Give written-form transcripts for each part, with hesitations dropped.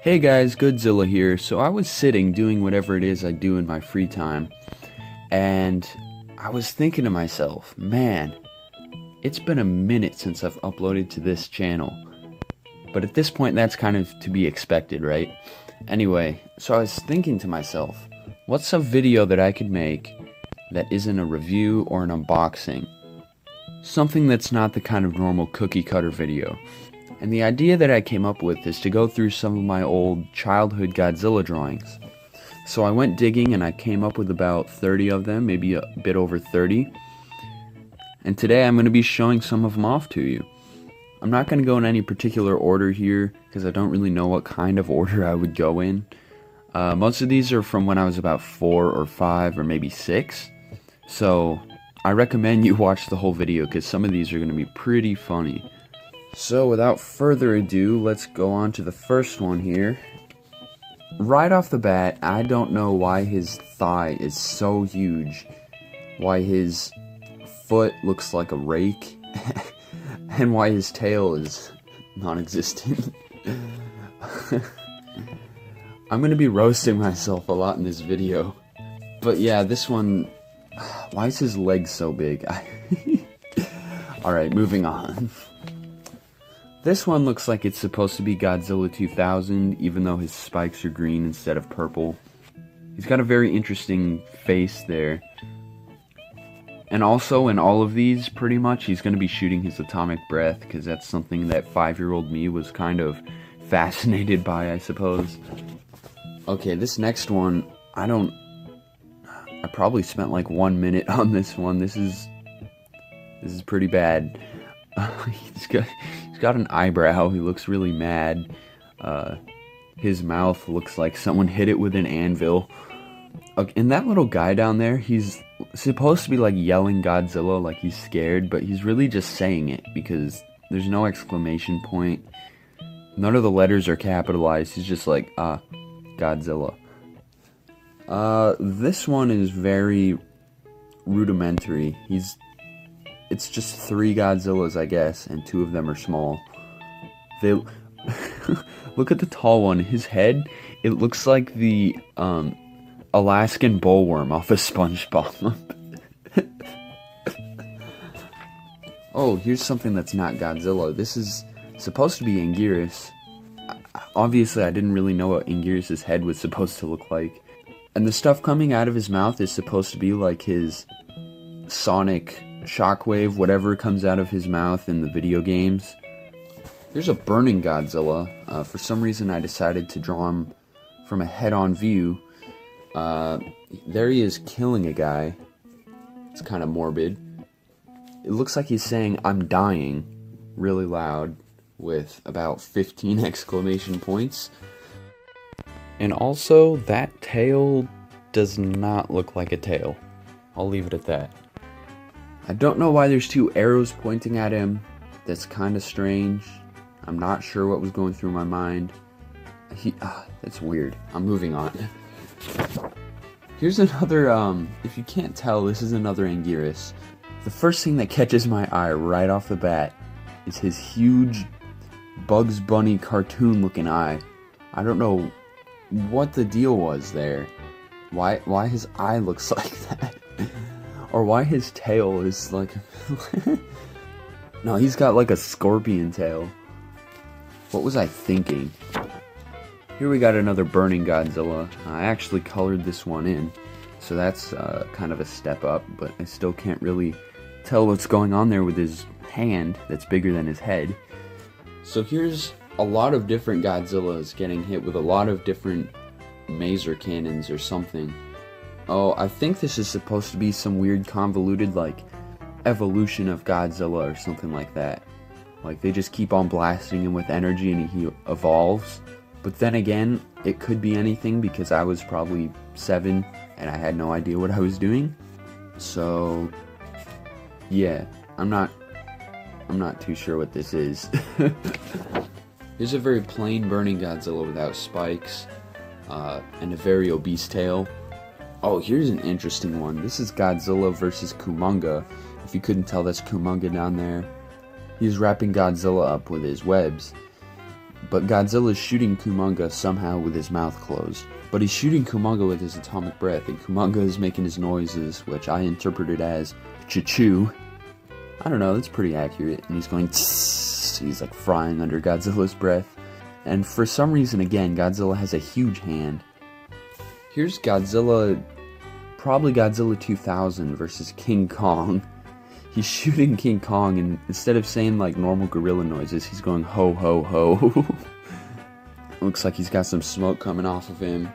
Hey guys, Godzilla here. So I was sitting doing whatever it is I do in my free time, and I was thinking to myself, man, it's been a minute since I've uploaded to this channel. But at this point, that's kind of to be expected, right? Anyway, so I was thinking to myself, what's a video that I could make that isn't a review or an unboxing? Something that's not the kind of normal cookie cutter video. And the idea that I came up with is to go through some of my old childhood Godzilla drawings. So I went digging and I came up with about 30 of them, maybe a bit over 30. And today I'm going to be showing some of them off to you. I'm not going to go in any particular order here because I don't really know what kind of order I would go in. Most of these are from when I was about 4 or 5 or maybe 6. So I recommend you watch the whole video because some of these are going to be pretty funny. So without further ado, let's go on to the first one here. Right off the bat, I don't know why his thigh is so huge, why his foot looks like a rake, and why his tail is non-existent. I'm going to be roasting myself a lot in this video. But yeah, this one, why is his leg so big? Alright, moving on. This one looks like it's supposed to be Godzilla 2000, even though his spikes are green instead of purple. He's got a very interesting face there. And also, in all of these, pretty much, he's going to be shooting his atomic breath, because that's something that 5-year-old me was kind of fascinated by, I suppose. Okay, this next one, I probably spent like 1 minute on this one. This is pretty bad. He's got an eyebrow. He looks really mad. His mouth looks like someone hit it with an anvil. Okay, and that little guy down there, he's supposed to be like yelling Godzilla, like he's scared, but he's really just saying it because there's no exclamation point. None of the letters are capitalized. He's just like, Godzilla. This one is very rudimentary. It's just 3 Godzillas, I guess, and 2 of them are small. Look at the tall one. His head, it looks like the Alaskan bullworm off of SpongeBob. Oh, here's something that's not Godzilla. This is supposed to be Angurius. Obviously, I didn't really know what Angurius' head was supposed to look like. And the stuff coming out of his mouth is supposed to be like his sonic shockwave, whatever comes out of his mouth in the video games. Here's a burning Godzilla. For some reason I decided to draw him from a head-on view. There he is killing a guy. It's kind of morbid. It looks like he's saying, "I'm dying," really loud, with about 15 exclamation points. And also, that tail does not look like a tail. I'll leave it at that. I don't know why there's 2 arrows pointing at him. That's kind of strange. I'm not sure what was going through my mind. That's weird. I'm moving on. Here's another, if you can't tell, this is another Angurius. The first thing that catches my eye right off the bat is his huge Bugs Bunny cartoon-looking eye. I don't know what the deal was there. Why his eye looks like that. Or why his tail is like... No, he's got like a scorpion tail. What was I thinking? Here we got another burning Godzilla. I actually colored this one in, so that's kind of a step up, but I still can't really tell what's going on there with his hand that's bigger than his head. So here's a lot of different Godzillas getting hit with a lot of different maser cannons or something. Oh, I think this is supposed to be some weird convoluted, like, evolution of Godzilla or something like that. Like, they just keep on blasting him with energy and he evolves. But then again, it could be anything because I was probably 7 and I had no idea what I was doing. So, yeah, I'm not too sure what this is. Here's a very plain burning Godzilla without spikes, and a very obese tail. Oh, here's an interesting one. This is Godzilla versus Ku Manga. If you couldn't tell, that's Ku Manga down there. He's wrapping Godzilla up with his webs. But Godzilla's shooting Ku Manga somehow with his mouth closed. But he's shooting Ku Manga with his atomic breath, and Ku Manga is making his noises, which I interpreted as choo-choo. I don't know, that's pretty accurate. And he's going tss, he's like frying under Godzilla's breath. And for some reason, again, Godzilla has a huge hand. Here's Godzilla, probably Godzilla 2000 versus King Kong. He's shooting King Kong, and instead of saying like normal gorilla noises, he's going ho ho ho. Looks like he's got some smoke coming off of him.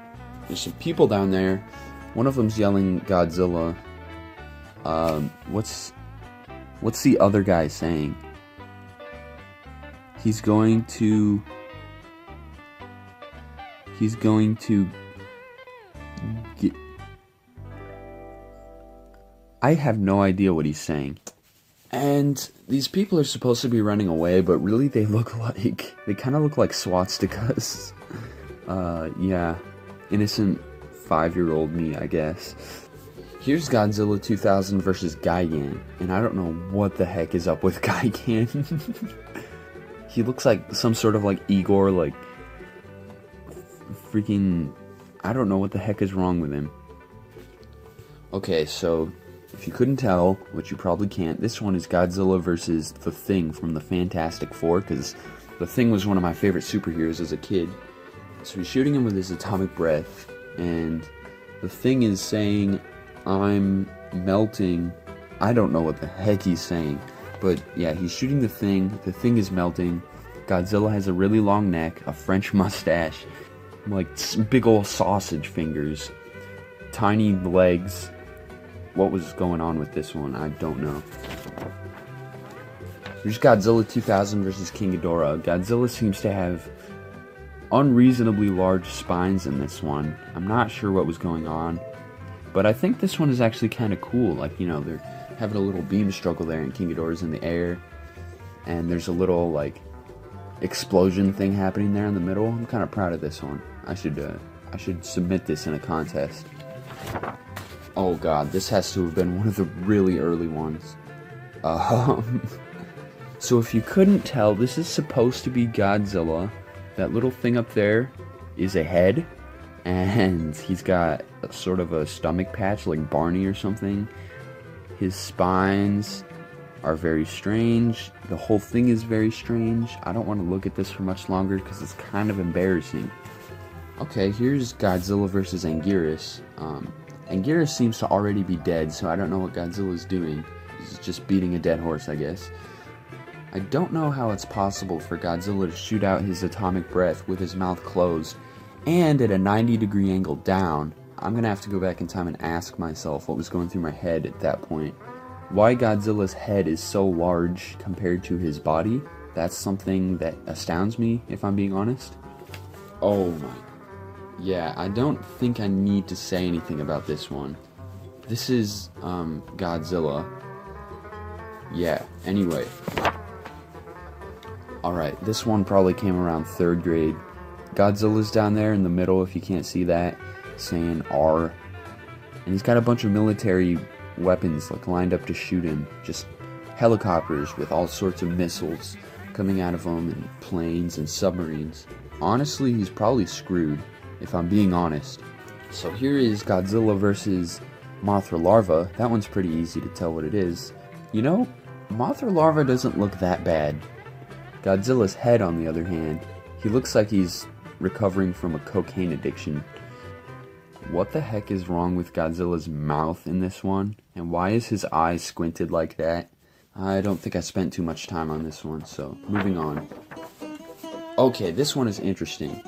There's some people down there. One of them's yelling Godzilla. What's the other guy saying? He's going to get... I have no idea what he's saying. And these people are supposed to be running away, but really they kind of look like swastikas. Yeah, innocent 5-year-old me, I guess. Here's Godzilla 2000 versus Gigan, and I don't know what the heck is up with Gigan. He looks like some sort of like Igor, like freaking, I don't know what the heck is wrong with him. Okay, so if you couldn't tell, which you probably can't, this one is Godzilla versus the Thing from the Fantastic Four, because the Thing was one of my favorite superheroes as a kid. So he's shooting him with his atomic breath, and the Thing is saying, I'm melting. I don't know what the heck he's saying, but yeah, he's shooting the Thing is melting. Godzilla has a really long neck, a French mustache, like big old sausage fingers, tiny legs. What was going on with this one? I don't know. Here's Godzilla 2000 versus King Ghidorah. Godzilla seems to have unreasonably large spines in this one. I'm not sure what was going on, but I think this one is actually kind of cool. Like, you know, they're having a little beam struggle there, and King Ghidorah's in the air, and there's a little, like, explosion thing happening there in the middle. I'm kind of proud of this one. I should submit this in a contest. Oh god, this has to have been one of the really early ones. So if you couldn't tell, this is supposed to be Godzilla. That little thing up there is a head, and he's got sort of a stomach patch like Barney or something. His spines are very strange. The whole thing is very strange. I don't want to look at this for much longer because it's kind of embarrassing. Okay, here's Godzilla versus Angurius. Angurius seems to already be dead, so I don't know what Godzilla's doing. He's just beating a dead horse, I guess. I don't know how it's possible for Godzilla to shoot out his atomic breath with his mouth closed, and at a 90-degree angle down. I'm gonna have to go back in time and ask myself what was going through my head at that point. Why Godzilla's head is so large compared to his body, that's something that astounds me, if I'm being honest. Oh my... Yeah, I don't think I need to say anything about this one. This is, Godzilla. Yeah, anyway. Alright, this one probably came around 3rd grade. Godzilla's down there in the middle, if you can't see that, saying R. And he's got a bunch of military weapons, like, lined up to shoot him. Just helicopters with all sorts of missiles coming out of them, and planes and submarines. Honestly, he's probably screwed, if I'm being honest. So here is Godzilla versus Mothra Larva. That one's pretty easy to tell what it is. You know, Mothra Larva doesn't look that bad. Godzilla's head, on the other hand, he looks like he's recovering from a cocaine addiction. What the heck is wrong with Godzilla's mouth in this one? And why is his eyes squinted like that? I don't think I spent too much time on this one, so moving on. Okay, this one is interesting.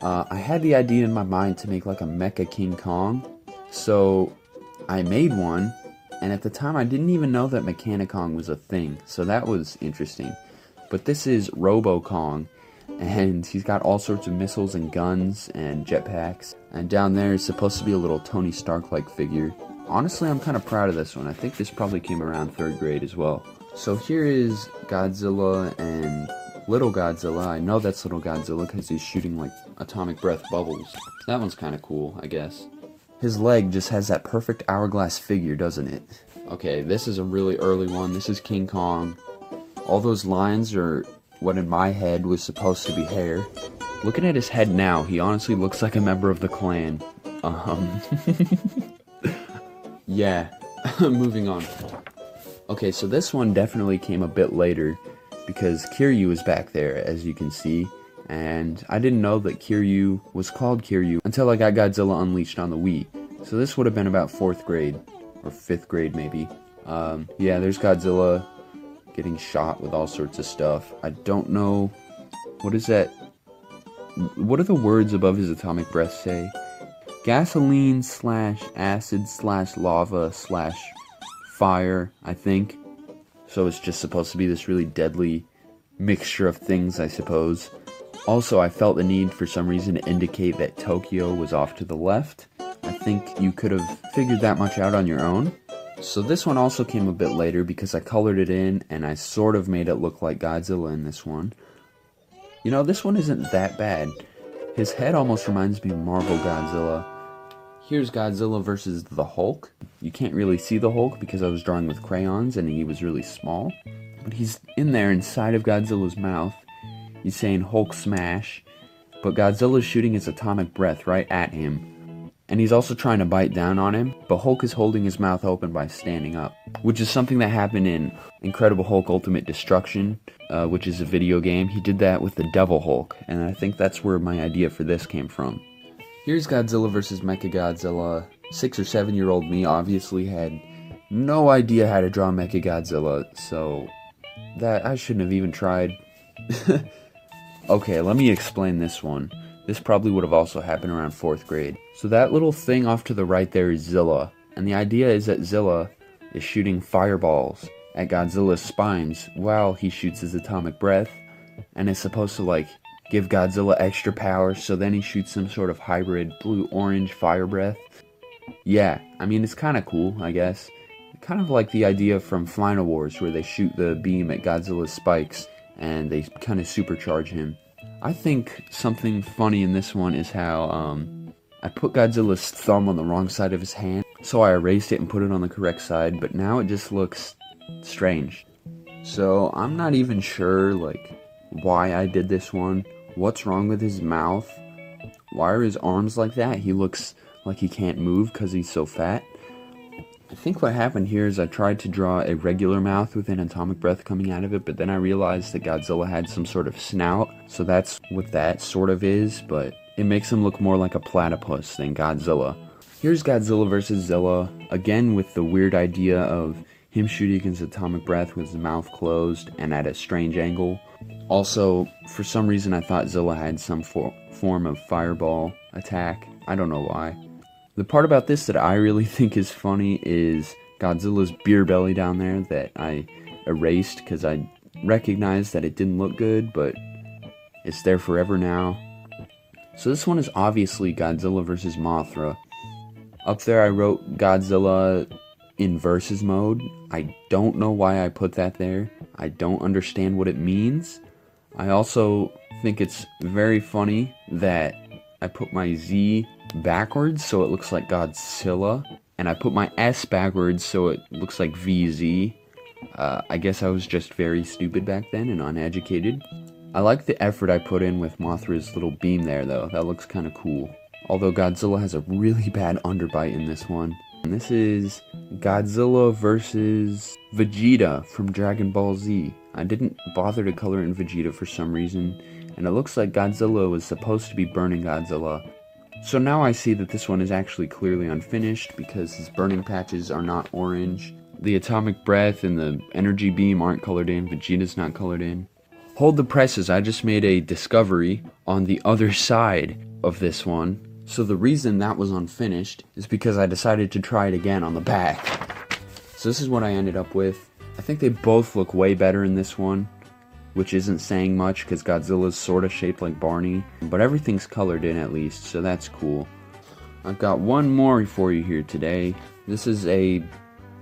I had the idea in my mind to make like a Mecha King Kong, so I made one, and at the time I didn't even know that Mechanicong was a thing, so that was interesting. But this is Robo Kong, and he's got all sorts of missiles and guns and jetpacks, and down there is supposed to be a little Tony Stark-like figure. Honestly, I'm kind of proud of this one. I think this probably came around 3rd grade as well. So here is Godzilla and Little Godzilla. I know that's Little Godzilla because he's shooting like atomic breath bubbles. That one's kind of cool, I guess. His leg just has that perfect hourglass figure, doesn't it? Okay, this is a really early one. This is King Kong. All those lines are what in my head was supposed to be hair. Looking at his head now, he honestly looks like a member of the clan. Yeah, moving on. Okay, so this one definitely came a bit later, because Kiryu is back there, as you can see, and I didn't know that Kiryu was called Kiryu until I got Godzilla Unleashed on the Wii. So this would have been about 4th grade, or 5th grade maybe. Yeah, there's Godzilla getting shot with all sorts of stuff. I don't know, what is that? What do the words above his atomic breath say? Gasoline / acid / lava / fire, I think. So it's just supposed to be this really deadly mixture of things, I suppose. Also, I felt the need for some reason to indicate that Tokyo was off to the left. I think you could have figured that much out on your own. So this one also came a bit later because I colored it in and I sort of made it look like Godzilla in this one. You know, this one isn't that bad. His head almost reminds me of Marvel Godzilla. Here's Godzilla versus the Hulk. You can't really see the Hulk because I was drawing with crayons and he was really small. But he's in there inside of Godzilla's mouth. He's saying Hulk smash. But Godzilla's shooting his atomic breath right at him. And he's also trying to bite down on him. But Hulk is holding his mouth open by standing up. Which is something that happened in Incredible Hulk Ultimate Destruction. Which is a video game. He did that with the Devil Hulk. And I think that's where my idea for this came from. Here's Godzilla vs. Mechagodzilla. 6 or 7 year old me obviously had no idea how to draw Mechagodzilla, so that I shouldn't have even tried. Okay, let me explain this one. This probably would have also happened around 4th grade. So that little thing off to the right there is Zilla, and the idea is that Zilla is shooting fireballs at Godzilla's spines while he shoots his atomic breath, and is supposed to like give Godzilla extra power, so then he shoots some sort of hybrid blue-orange fire breath. Yeah, I mean, it's kind of cool, I guess. Kind of like the idea from Final Wars, where they shoot the beam at Godzilla's spikes, and they kind of supercharge him. I think something funny in this one is how, I put Godzilla's thumb on the wrong side of his hand, so I erased it and put it on the correct side, but now it just looks strange. So, I'm not even sure, like, why I did this one. What's wrong with his mouth? Why are his arms like that? He looks like he can't move because he's so fat. I think what happened here is I tried to draw a regular mouth with an atomic breath coming out of it, but then I realized that Godzilla had some sort of snout, so that's what that sort of is, but it makes him look more like a platypus than Godzilla. Here's Godzilla vs. Zilla, again with the weird idea of him shooting his atomic breath with his mouth closed and at a strange angle. Also, for some reason I thought Zilla had some form of fireball attack. I don't know why. The part about this that I really think is funny is Godzilla's beer belly down there that I erased because I recognized that it didn't look good, but it's there forever now. So this one is obviously Godzilla vs. Mothra. Up there I wrote Godzilla in versus mode. I don't know why I put that there. I don't understand what it means. I also think it's very funny that I put my Z backwards so it looks like Godzilla, and I put my S backwards so it looks like VZ. I guess I was just very stupid back then and uneducated. I like the effort I put in with Mothra's little beam there though. That looks kind of cool. Although Godzilla has a really bad underbite in this one. And this is Godzilla vs. Vegeta from Dragon Ball Z. I didn't bother to color in Vegeta for some reason, and it looks like Godzilla was supposed to be burning Godzilla. So now I see that this one is actually clearly unfinished because his burning patches are not orange. The atomic breath and the energy beam aren't colored in, Vegeta's not colored in. Hold the presses, I just made a discovery on the other side of this one. So the reason that was unfinished is because I decided to try it again on the back. So this is what I ended up with. I think they both look way better in this one, which isn't saying much because Godzilla's sort of shaped like Barney, but everything's colored in at least, so that's cool. I've got one more for you here today. This is a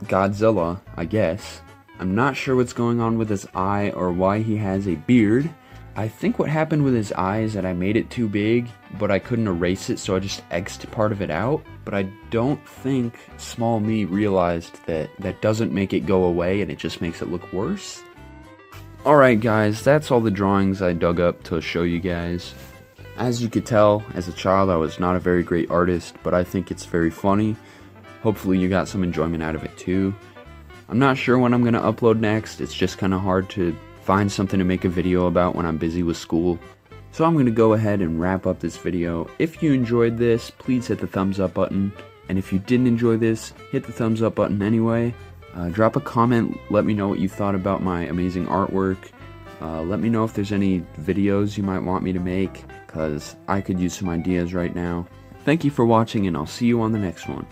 Godzilla, I guess. I'm not sure what's going on with his eye or why he has a beard. I think what happened with his eye is that I made it too big, but I couldn't erase it, so I just X'd part of it out. But I don't think small me realized that that doesn't make it go away and it just makes it look worse. Alright guys, that's all the drawings I dug up to show you guys. As you could tell, as a child I was not a very great artist, but I think it's very funny. Hopefully you got some enjoyment out of it too. I'm not sure when I'm going to upload next, it's just kind of hard to find something to make a video about when I'm busy with school. So I'm going to go ahead and wrap up this video. If you enjoyed this, please hit the thumbs up button. And if you didn't enjoy this, hit the thumbs up button anyway. Drop a comment, let me know what you thought about my amazing artwork. Let me know if there's any videos you might want me to make, because I could use some ideas right now. Thank you for watching, and I'll see you on the next one.